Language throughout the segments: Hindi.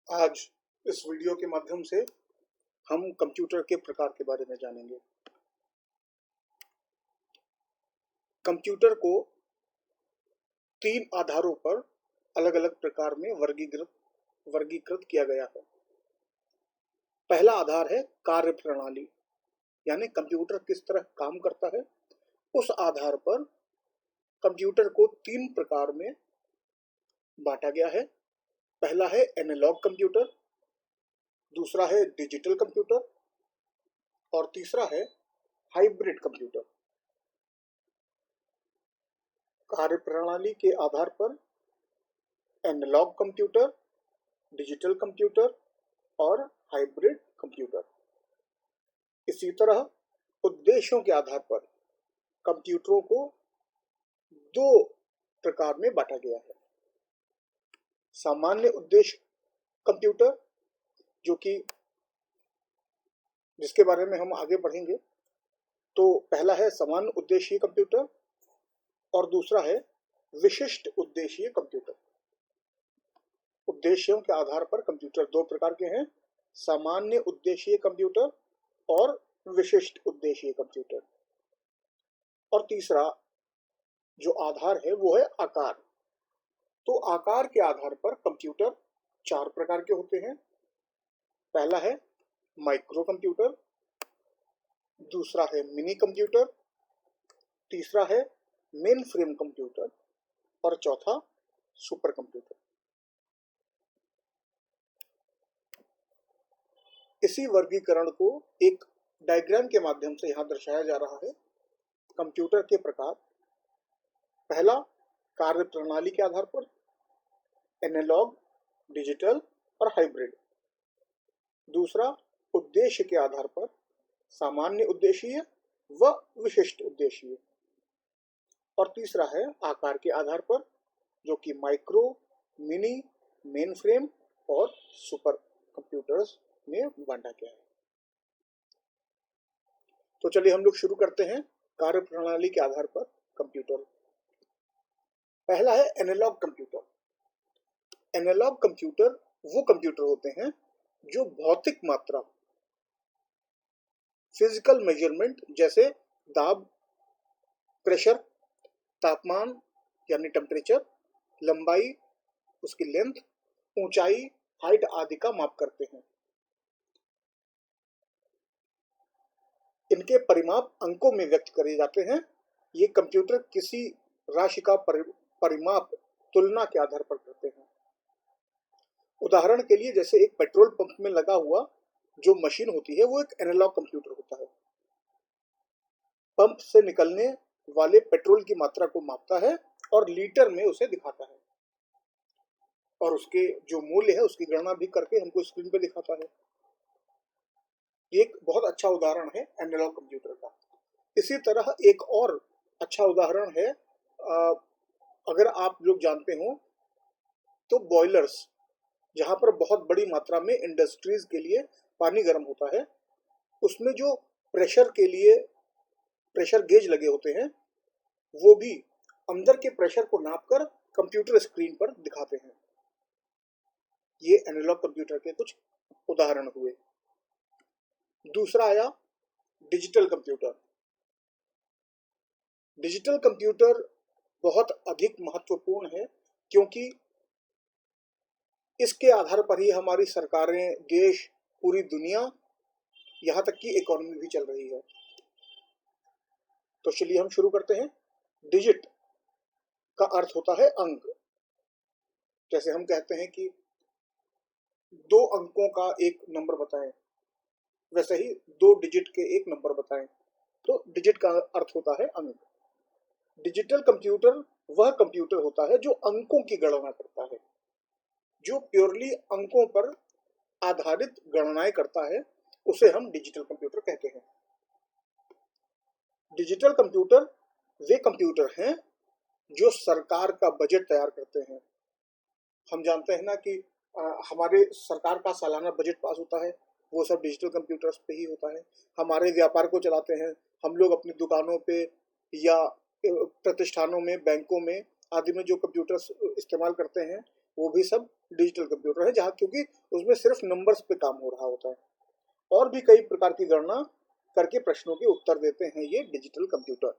आज इस वीडियो के माध्यम से हम कंप्यूटर के प्रकार के बारे में जानेंगे। कंप्यूटर को तीन आधारों पर अलग अलग प्रकार में वर्गीकृत किया गया है। पहला आधार है कार्य प्रणाली, यानी कंप्यूटर किस तरह काम करता है। उस आधार पर कंप्यूटर को तीन प्रकार में बांटा गया है। पहला है एनालॉग कंप्यूटर, दूसरा है डिजिटल कंप्यूटर और तीसरा है हाइब्रिड कंप्यूटर। कार्य प्रणाली के आधार पर एनालॉग कंप्यूटर, डिजिटल कंप्यूटर और हाइब्रिड कंप्यूटर। इसी तरह उद्देश्यों के आधार पर कंप्यूटरों को दो प्रकार में बांटा गया है। सामान्य उद्देश्य कंप्यूटर, जो कि जिसके बारे में हम आगे बढ़ेंगे। तो पहला है सामान्य उद्देशीय कंप्यूटर और दूसरा है विशिष्ट उद्देशीय कंप्यूटर। उद्देश्यों के आधार पर कंप्यूटर दो प्रकार के हैं, सामान्य उद्देशीय कंप्यूटर और विशिष्ट उद्देशीय कंप्यूटर। और तीसरा जो आधार है वो है आकार। तो आकार के आधार पर कंप्यूटर चार प्रकार के होते हैं। पहला है माइक्रो कंप्यूटर, दूसरा है मिनी कंप्यूटर, तीसरा है मेन फ्रेम कंप्यूटर और चौथा सुपर कंप्यूटर। इसी वर्गीकरण को एक डायग्राम के माध्यम से यहाँ दर्शाया जा रहा है। कंप्यूटर के प्रकार, पहला कार्य प्रणाली के आधार पर एनालॉग, डिजिटल और हाइब्रिड। दूसरा उद्देश्य के आधार पर सामान्य उद्देशीय व विशिष्ट उद्देशीय। और तीसरा है आकार के आधार पर, जो कि माइक्रो, मिनी, मेन फ्रेम और सुपर कंप्यूटर्स में बांटा गया है। तो चलिए हम लोग शुरू करते हैं कार्य प्रणाली के आधार पर कंप्यूटर। पहला है एनालॉग कंप्यूटर। एनालॉग कंप्यूटर वो कंप्यूटर होते हैं जो भौतिक मात्रा, फिजिकल मेजरमेंट जैसे दाब, प्रेशर, तापमान यानी टेम्परेचर, लंबाई, उसकी लेंथ, ऊंचाई, हाइट आदि का माप करते हैं। इनके परिमाप अंकों में व्यक्त करे जाते हैं। ये कंप्यूटर किसी राशि का परिमाप तुलना के आधार पर करते हैं। उदाहरण के लिए जैसे एक पेट्रोल पंप में लगा हुआ जो मशीन होती है वो एक एनालॉग कंप्यूटर होता है। पंप से निकलने वाले पेट्रोल की मात्रा को मापता है और लीटर में उसे दिखाता है और उसके जो मूल्य है उसकी गणना भी करके हमको स्क्रीन पे दिखाता है। ये एक बहुत अच्छा उदाहरण है एनालॉग कंप्यूटर का। इसी तरह एक और अच्छा उदाहरण है, अगर आप लोग जानते हो तो बॉयलर्स, जहां पर बहुत बड़ी मात्रा में इंडस्ट्रीज के लिए पानी गर्म होता है, उसमें जो प्रेशर के लिए प्रेशर गेज लगे होते हैं वो भी अंदर के प्रेशर को नापकर कंप्यूटर स्क्रीन पर दिखाते हैं। ये एनालॉग कंप्यूटर के कुछ उदाहरण हुए। दूसरा आया डिजिटल कंप्यूटर। डिजिटल कंप्यूटर बहुत अधिक महत्वपूर्ण है क्योंकि इसके आधार पर ही हमारी सरकारें, देश, पूरी दुनिया, यहाँ तक कि इकोनॉमी भी चल रही है। तो चलिए हम शुरू करते हैं। डिजिट का अर्थ होता है अंक। जैसे हम कहते हैं कि 2 अंकों का एक नंबर बताएं, वैसे ही 2 डिजिट के एक नंबर बताएं। तो डिजिट का अर्थ होता है अंक। डिजिटल कंप्यूटर वह कंप्यूटर होता है जो अंकों की गणना करता है, जो प्योरली अंकों पर आधारित गणनाएं करता है, उसे हम डिजिटल कंप्यूटर कहते हैं। डिजिटल कंप्यूटर वे कंप्यूटर हैं जो सरकार का बजट तैयार करते हैं। हम जानते हैं ना कि हमारे सरकार का सालाना बजट पास होता है, वो सब डिजिटल कंप्यूटर्स पे ही होता है। हमारे व्यापार को चलाते हैं हम लोग अपनी दुकानों पे या प्रतिष्ठानों में, बैंकों में आदि में जो कंप्यूटर्स इस्तेमाल करते हैं वो भी सब डिजिटल कंप्यूटर है, जहाँ क्योंकि उसमें सिर्फ नंबर्स पे काम हो रहा होता है। और भी कई प्रकार की गणना करके प्रश्नों के उत्तर देते हैं ये डिजिटल कंप्यूटर।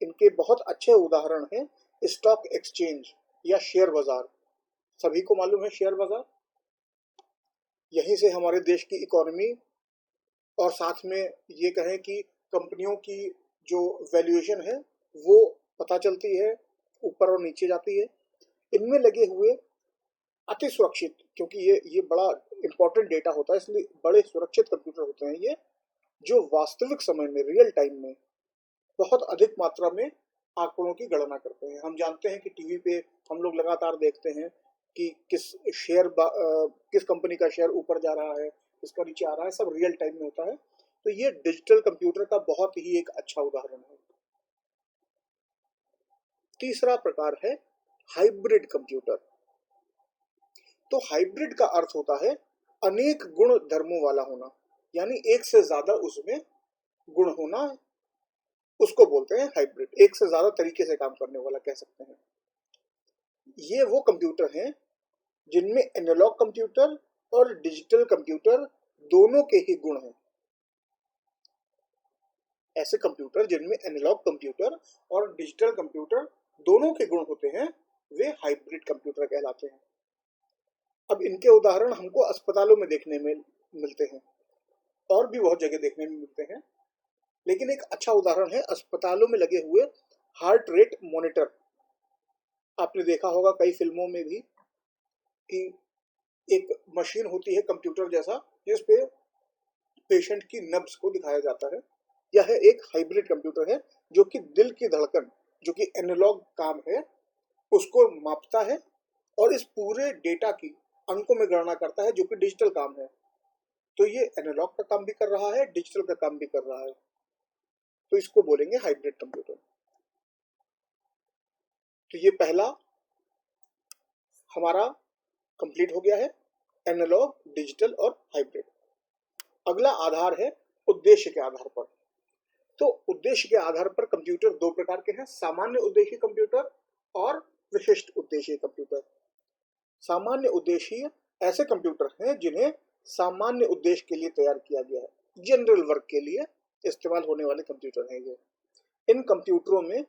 इनके बहुत अच्छे उदाहरण हैं स्टॉक एक्सचेंज या शेयर बाजार। सभी को मालूम है शेयर बाजार, यहीं से हमारे देश की इकोनॉमी और साथ में ये कहें कि कंपनियों की जो वैल्यूएशन है वो पता चलती है, ऊपर और नीचे जाती है। इनमें लगे हुए अति सुरक्षित, क्योंकि ये बड़ा इंपॉर्टेंट डेटा होता है, इसलिए बड़े सुरक्षित कंप्यूटर होते हैं ये, जो वास्तविक समय में रियल टाइम में बहुत अधिक मात्रा में आंकड़ों की गणना करते हैं। हम जानते हैं कि टीवी पे हम लोग लगातार देखते हैं कि किस कंपनी का शेयर ऊपर जा रहा है, किसका नीचे आ रहा है, सब रियल टाइम में होता है। तो ये डिजिटल कंप्यूटर का बहुत ही एक अच्छा उदाहरण है। तीसरा प्रकार है हाइब्रिड कंप्यूटर। तो हाइब्रिड का अर्थ होता है अनेक गुण धर्मों वाला होना, यानी एक से ज्यादा उसमें गुण होना, उसको बोलते हैं हाइब्रिड। एक से ज्यादा तरीके से काम करने वाला कह सकते हैं। ये वो कंप्यूटर हैं जिनमें एनालॉग कंप्यूटर और डिजिटल कंप्यूटर दोनों के ही गुण हैं। ऐसे कंप्यूटर जिनमें एनालॉग कंप्यूटर और डिजिटल कंप्यूटर दोनों के गुण होते हैं वे हाइब्रिड कंप्यूटर कहलाते हैं। अब इनके उदाहरण हमको अस्पतालों में देखने में मिलते हैं और भी बहुत जगह देखने में मिलते हैं, लेकिन एक अच्छा उदाहरण है अस्पतालों में लगे हुए हार्ट रेट मॉनिटर। आपने देखा होगा कई फिल्मों में भी कि एक मशीन होती है कंप्यूटर जैसा, जिस पे पेशेंट की नब्ज को दिखाया जाता है। यह एक हाइब्रिड कंप्यूटर है जो कि दिल की धड़कन, जो कि एनालॉग काम है, उसको मापता है और इस पूरे डेटा की अंकों में गणना करता है, जो कि डिजिटल काम है। तो ये एनालॉग का काम भी कर रहा है, डिजिटल का काम भी कर रहा है, तो इसको बोलेंगे हाइब्रिड कंप्यूटर। तो ये पहला हमारा कंप्लीट हो गया है, एनालॉग, डिजिटल और हाइब्रिड। अगला आधार है उद्देश्य के आधार पर। तो उद्देश्य के आधार पर कंप्यूटर दो प्रकार के हैं, सामान्य उद्देश्य कंप्यूटर और विशिष्ट उद्देश्य कंप्यूटर। सामान्य उद्देश्य ऐसे कंप्यूटर हैं जिन्हें सामान्य उद्देश्य के लिए तैयार किया गया है, जनरल वर्क के लिए इस्तेमाल होने वाले कंप्यूटर हैं ये। इन कंप्यूटरों में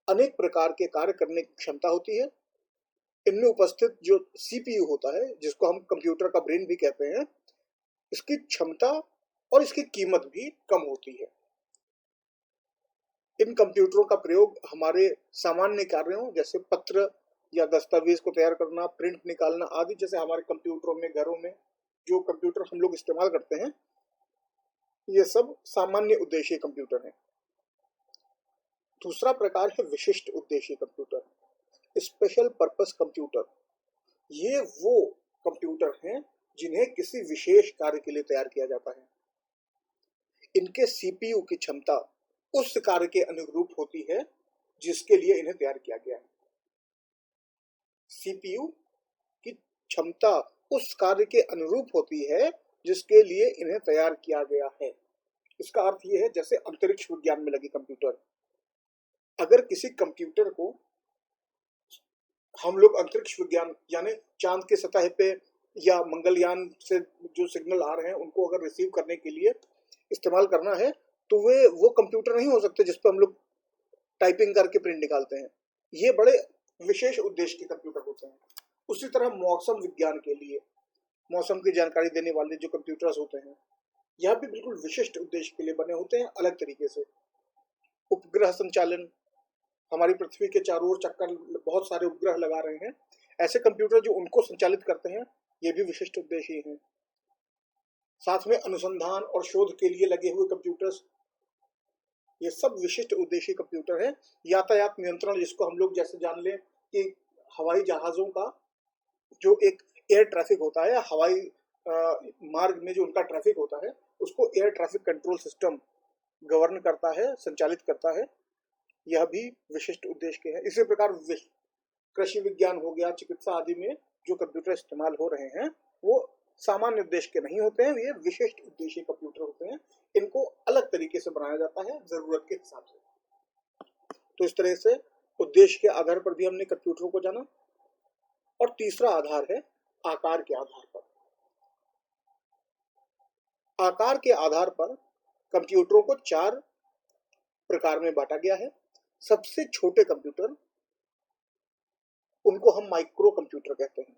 अनेक प्रकार के कार्य करने की क्षमता होती है। इनमें उपस्थित जो सीपीयू होता है, जिसको हम कंप्यूटर का ब्रेन भी कहते हैं, इसकी क्षमता और इसकी कीमत भी कम होती है। इन कंप्यूटरों का प्रयोग हमारे सामान्य कार्यों जैसे पत्र या दस्तावेज को तैयार करना, प्रिंट निकालना आदि, जैसे हमारे कंप्यूटरों में, घरों में जो कंप्यूटर हम लोग इस्तेमाल करते हैं, ये सब सामान्य उद्देश्य कंप्यूटर हैं। दूसरा प्रकार है विशिष्ट उद्देश्य कंप्यूटर, स्पेशल पर्पस कंप्यूटर। ये वो कंप्यूटर हैं जिन्हें किसी विशेष कार्य के लिए तैयार किया जाता है। इनके सीपीयू की क्षमता उस कार्य के अनुरूप होती है जिसके लिए इन्हें तैयार किया गया है। सीपीयू की क्षमता उस कार्य के अनुरूप होती है जिसके लिए इन्हें तैयार किया गया है। इसका अर्थ यह है जैसे अंतरिक्ष विज्ञान में लगे कंप्यूटर। अगर किसी कंप्यूटर को हम लोग अंतरिक्ष विज्ञान यानी चांद के सतह पे या मंगलयान से जो सिग्नल आ रहे हैं उनको अगर रिसीव करने के लिए इस्तेमाल करना है, तो वे वो कंप्यूटर नहीं हो सकते जिस पर हम लोग टाइपिंग करके प्रिंट निकालते हैं। ये बड़े विशेष उद्देश्य के कंप्यूटर होते हैं। उसी तरह मौसम विज्ञान के लिए मौसम की जानकारी देने वाले जो कंप्यूटर्स होते हैं, यह भी बिल्कुल विशिष्ट उद्देश्य के लिए बने होते हैं, अलग तरीके से। उपग्रह संचालन, हमारी पृथ्वी के चारों ओर चक्कर बहुत सारे उपग्रह लगा रहे हैं, ऐसे कंप्यूटर जो उनको संचालित करते हैं, ये भी विशिष्ट उद्देश्य ही हैं। साथ में अनुसंधान और शोध के लिए लगे हुए कंप्यूटर्स, ये सब विशिष्ट उद्देश्य कंप्यूटर है। यातायात नियंत्रण, जिसको हम लोग जैसे जान लें कि हवाई जहाजों का जो एक एयर ट्रैफिक होता है, हवाई मार्ग में जो उनका ट्रैफिक होता है, उसको air traffic control system govern करता है, संचालित करता है, यह भी विशिष्ट उद्देश्य के हैं। इसी प्रकार कृषि विज्ञान हो गया, चिकित्सा आदि में जो कंप्यूटर इस्तेमाल हो रहे हैं वो सामान्य उद्देश्य के नहीं होते हैं, ये विशिष्ट उद्देश्य कंप्यूटर होते हैं। इनको अलग तरीके से बनाया जाता है जरूरत के हिसाब से। तो इस तरह से उद्देश्य के आधार पर भी हमने कंप्यूटरों को जाना। और तीसरा आधार है आकार के आधार पर। आकार के आधार पर कंप्यूटरों को 4 प्रकार में बांटा गया है। सबसे छोटे कंप्यूटर, उनको हम माइक्रो कंप्यूटर कहते हैं।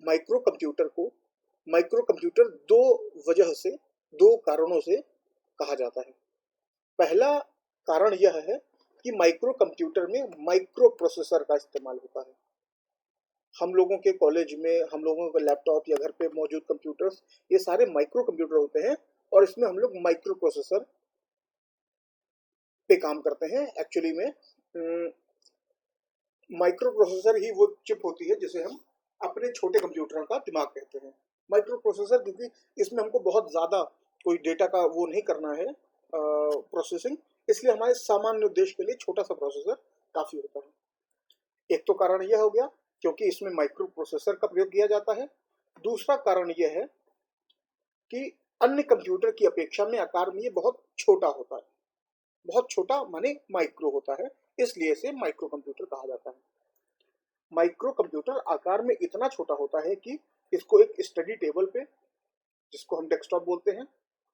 माइक्रो कंप्यूटर को माइक्रो कंप्यूटर दो कारणों से कहा जाता है। पहला कारण यह है कि माइक्रो कंप्यूटर में माइक्रो प्रोसेसर का इस्तेमाल होता है। हम लोगों के कॉलेज में, हम लोगों के लैपटॉप या घर पे मौजूद कंप्यूटर्स, ये सारे माइक्रो कंप्यूटर होते हैं और इसमें हम लोग माइक्रो प्रोसेसर पे काम करते हैं। एक्चुअली में माइक्रो प्रोसेसर ही वो चिप होती है जिसे हम अपने छोटे कंप्यूटरों का दिमाग कहते हैं। माइक्रो प्रोसेसर, क्योंकि इसमें हमको बहुत ज़्यादा कोई डेटा का वो नहीं करना है प्रोसेसिंग, इसलिए हमारे सामान्य उद्देश्य के लिए छोटा सा प्रोसेसर काफ़ी होता है। एक तो कारण यह हो गया क्योंकि इसमें माइक्रो प्रोसेसर का प्रयोग किया जाता है। दूसरा कारण यह है कि अन्य कंप्यूटर की अपेक्षा में आकार में ये बहुत छोटा होता है। बहुत छोटा माने माइक्रो होता है, इसलिए इसे माइक्रो कंप्यूटर कहा जाता है। माइक्रो कंप्यूटर आकार में इतना छोटा होता है कि इसको एक स्टडी टेबल पे, जिसको हम डेस्कटॉप बोलते हैं,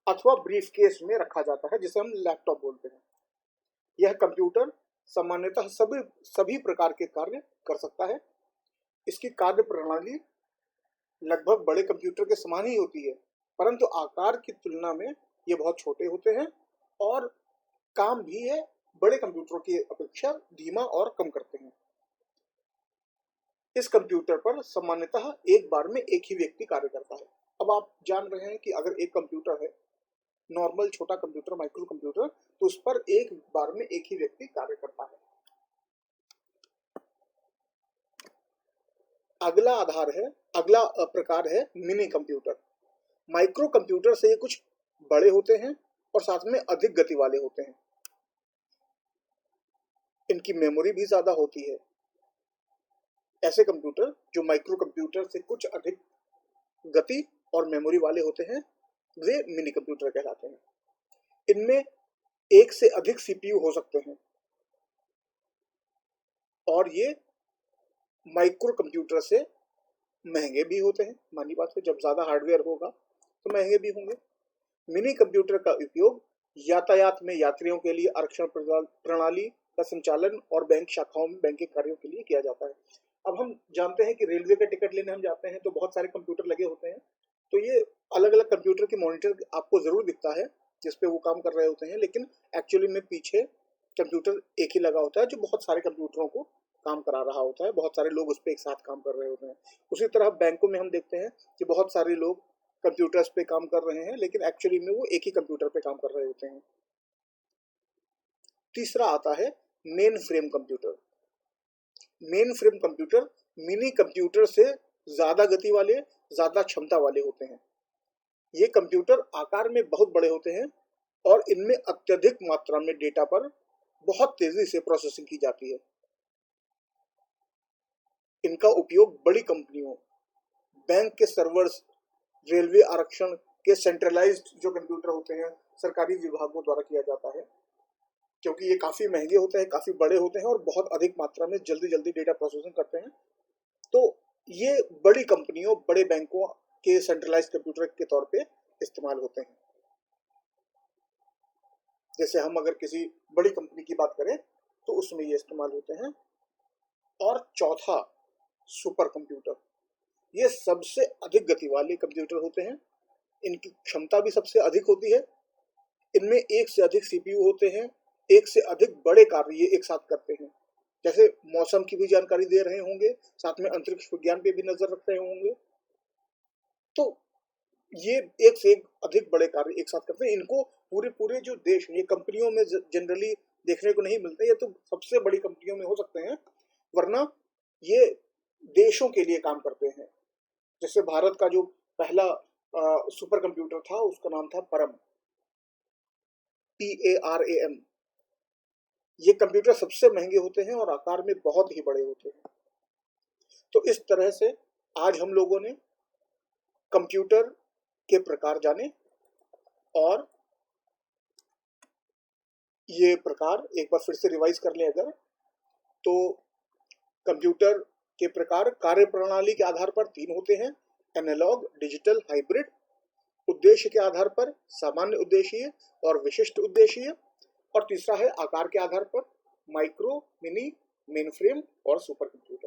अथवा ब्रीफ केस में रखा जाता है, जिसे हम लैपटॉप बोलते हैं। यह कंप्यूटर सामान्यतः सभी प्रकार के कार्य कर सकता है। इसकी कार्य प्रणाली लगभग बड़े कंप्यूटर के समान ही होती है, परंतु आकार की तुलना में ये बहुत छोटे होते हैं और काम भी है बड़े कंप्यूटरों की अपेक्षा धीमा और कम करते हैं। इस कंप्यूटर पर सामान्यतः एक बार में एक ही व्यक्ति कार्य करता है। अब आप जान रहे हैं कि अगर एक कंप्यूटर है, नॉर्मल छोटा कंप्यूटर, माइक्रो कंप्यूटर, तो उस पर एक बार में एक ही व्यक्ति कार्य करता है। अगला प्रकार है मिनी कंप्यूटर। माइक्रो कंप्यूटर से ये कुछ बड़े होते हैं और साथ में अधिक गति वाले होते हैं। इनकी मेमोरी भी ज्यादा होती है। ऐसे कंप्यूटर जो माइक्रो कंप्यूटर से कुछ अधिक गति और मेमोरी वाले होते हैं, वे मिनी कंप्यूटर कहलाते हैं। इनमें एक से अधिक सीपीयू हो सकते हैं और ये माइक्रो कंप्यूटर से महंगे भी होते हैं। मानी बात है, जब ज्यादा हार्डवेयर होगा तो महंगे भी होंगे। मिनी कंप्यूटर का उपयोग यातायात में यात्रियों के लिए आरक्षण प्रणाली का संचालन और बैंक शाखाओं में बैंकिंग कार्यों के लिए किया जाता है। अब हम जानते हैं कि रेलवे का टिकट लेने हम जाते हैं तो बहुत सारे कंप्यूटर लगे होते हैं, तो ये अलग अलग कंप्यूटर के मॉनिटर आपको जरूर दिखता है जिस पे वो काम कर रहे होते हैं, लेकिन एक्चुअली में पीछे कंप्यूटर एक ही लगा होता है जो बहुत सारे कंप्यूटरों को काम करा रहा होता है। बहुत सारे लोग उस पर एक साथ काम कर रहे होते हैं। उसी तरह बैंकों में हम देखते हैं कि बहुत सारे लोग कंप्यूटर्स पे काम कर रहे हैं, लेकिन एक्चुअली में वो एक ही कंप्यूटर पे काम कर रहे होते हैं। तीसरा आता है main frame computer. Main frame computer mini computer से ज्यादा गति वाले, ज्यादा क्षमता वाले होते हैं। ये कंप्यूटर आकार में बहुत बड़े होते हैं और इनमें अत्यधिक मात्रा में डेटा पर बहुत तेजी से प्रोसेसिंग की जाती है। इनका उपयोग बड़ी कंपनियों, बैंक के सर्वर्स, रेलवे आरक्षण के सेंट्रलाइज्ड जो कंप्यूटर होते हैं सरकारी विभागों द्वारा किया जाता है, क्योंकि ये काफी महंगे होते हैं, काफी बड़े होते हैं और बहुत अधिक मात्रा में जल्दी जल्दी डेटा प्रोसेसिंग करते हैं। तो ये बड़ी कंपनियों, बड़े बैंकों के सेंट्रलाइज्ड कंप्यूटर के तौर पे इस्तेमाल होते हैं। जैसे हम अगर किसी बड़ी कंपनी की बात करें तो उसमें ये इस्तेमाल होते हैं। और चौथा सुपर कंप्यूटर। ये सबसे अधिक गति वाले कंप्यूटर होते हैं। इनकी क्षमता भी सबसे अधिक होती है। इनमें एक से अधिक सीपीयू होते हैं। एक से अधिक बड़े कार्य ये एक साथ करते हैं। जैसे मौसम की भी जानकारी दे रहे होंगे, साथ में अंतरिक्ष विज्ञान पे भी नजर रख रहे होंगे। तो ये एक से एक अधिक बड़े कार्य एक साथ करते हैं। इनको पूरे पूरे जो देश, ये कंपनियों में जनरली देखने को नहीं मिलते, ये तो सबसे बड़ी कंपनियों में हो सकते हैं, वरना ये देशों के लिए काम करते हैं। जैसे भारत का जो पहला सुपर कंप्यूटर था उसका नाम था परम, PARAM। ये कंप्यूटर सबसे महंगे होते हैं और आकार में बहुत ही बड़े होते हैं। तो इस तरह से आज हम लोगों ने कंप्यूटर के प्रकार जाने, और ये प्रकार एक बार फिर से रिवाइज कर लें अगर, तो कंप्यूटर के प्रकार कार्यप्रणाली के आधार पर 3 होते हैं, एनालॉग, डिजिटल, हाइब्रिड। उद्देश्य के आधार पर सामान्य उद्देशीय और विशिष्ट उद्देशीय। और तीसरा है आकार के आधार पर माइक्रो, मिनी, मेनफ्रेम और सुपर कंप्यूटर।